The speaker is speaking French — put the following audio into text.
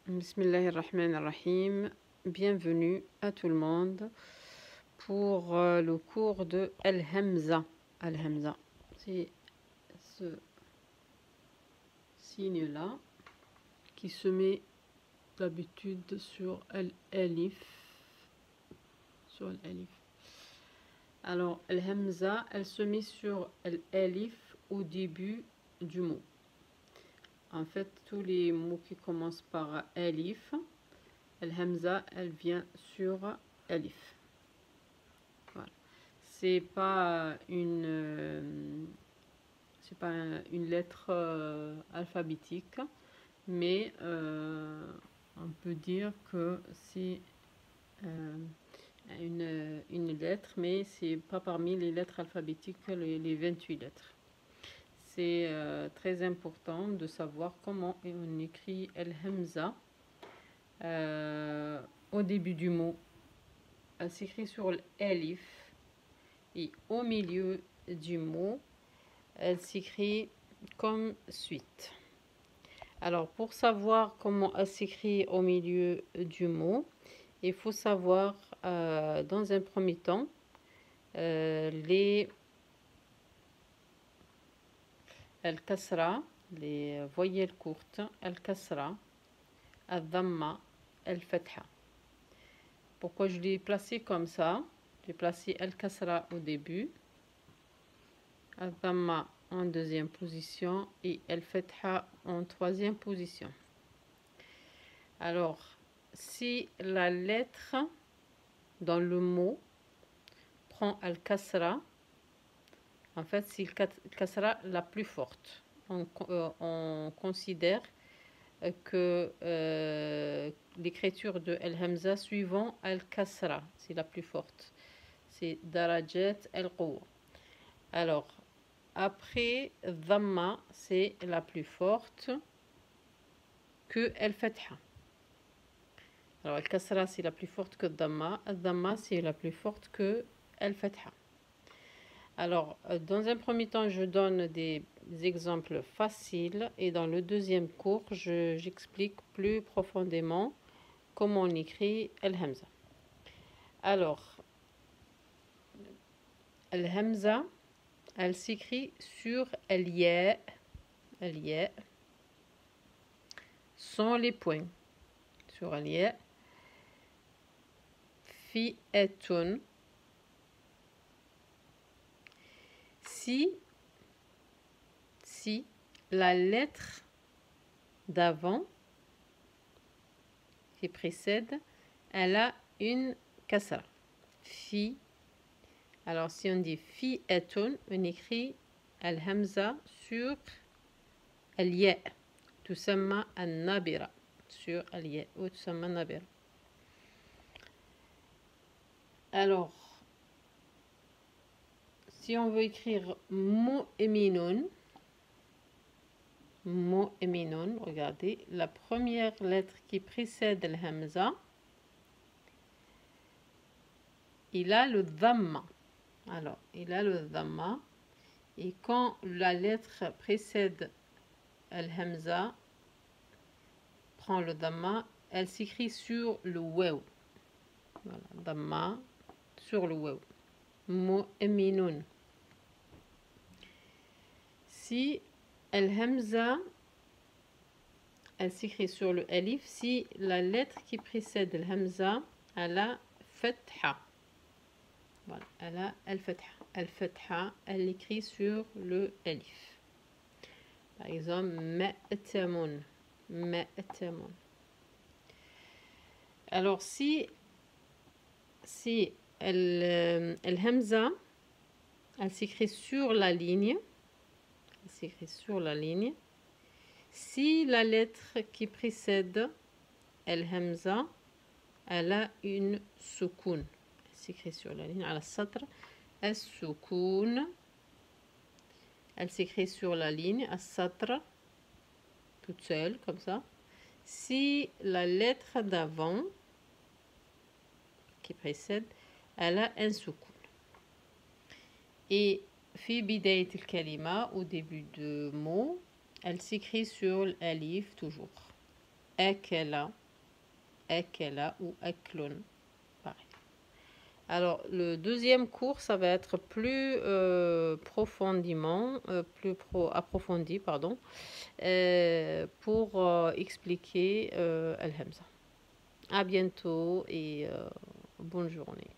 Bismillahirrahmanirrahim. Bienvenue à tout le monde pour le cours de Al-Hamza. Al-Hamza, c'est ce signe-là qui se met d'habitude sur Al-Alif. Sur Al-Alif. Alors, Al-Hamza, elle se met sur Al-Alif au début du mot. En fait, tous les mots qui commencent par Alif, Al-Hamza, elle vient sur Alif. Voilà. C'est pas une lettre alphabétique, mais on peut dire que c'est une lettre, mais c'est pas parmi les lettres alphabétiques, les 28 lettres. C'est très important de savoir comment on écrit Al-Hamza au début du mot. Elle s'écrit sur l'Alif et au milieu du mot, elle s'écrit comme suite. Alors, pour savoir comment elle s'écrit au milieu du mot, il faut savoir dans un premier temps les al-kasra, les voyelles courtes, al-kasra, al-dhamma, al-fatha. Pourquoi je l'ai placé comme ça? J'ai placé al-kasra au début, al-dhamma en deuxième position et al-fatha en troisième position. Alors, si la lettre dans le mot prend al-kasra, en fait, c'est al-kasra la plus forte. On considère que l'écriture de al-hamza suivant al-kasra, c'est la plus forte. C'est darajat al-quwa. Alors, après dhamma, c'est la plus forte que al-fatha. Alors, al-kasra, c'est la plus forte que dhamma. Al-dhamma, c'est la plus forte que al-fatha. Alors, dans un premier temps, je donne des exemples faciles et dans le deuxième cours, j'explique plus profondément comment on écrit Al-Hamza. Alors, Al-Hamza, elle s'écrit sur Al-Ya, Al-Ya, sans les points. Sur Al-Ya, Fi'atun. Si la lettre d'avant qui précède, elle a une kasra. Fi. Alors si on dit fi'atun, on écrit al-hamza sur al-ya, tusamma an-nabira, sur al-ya ou tusamma an-nabira. Alors si on veut écrire mu'minun, regardez, la première lettre qui précède al-hamza, il a le dhamma. Alors, il a le dhamma. Et quand la lettre précède al-hamza, prend le dhamma, elle s'écrit sur le waw. Voilà, dhamma sur le waw. Mu'minun. Si al-hamza, elle s'écrit sur le alif, si la lettre qui précède al-hamza, elle a fatha. Voilà, elle a al-fatha. Al-fatha, elle écrit sur le alif. Par exemple, ma'tamun. Ma'tamun. Alors, si al-hamza, elle s'écrit sur la ligne, si la lettre qui précède al-hamza, elle a une soukoun. S'écrit sur la ligne, al satr, as-soukoun. Elle s'écrit sur la ligne, as-satr, toute seule, comme ça. Si la lettre d'avant, qui précède, elle a un soukoun. Et fi bidayat al-kalima, au début de mot, elle s'écrit sur l'alif toujours. akala, akala ou aklun. Pareil. Alors, le deuxième cours, ça va être plus profondément, approfondi, pardon, pour expliquer Al-Hamza. À bientôt et bonne journée.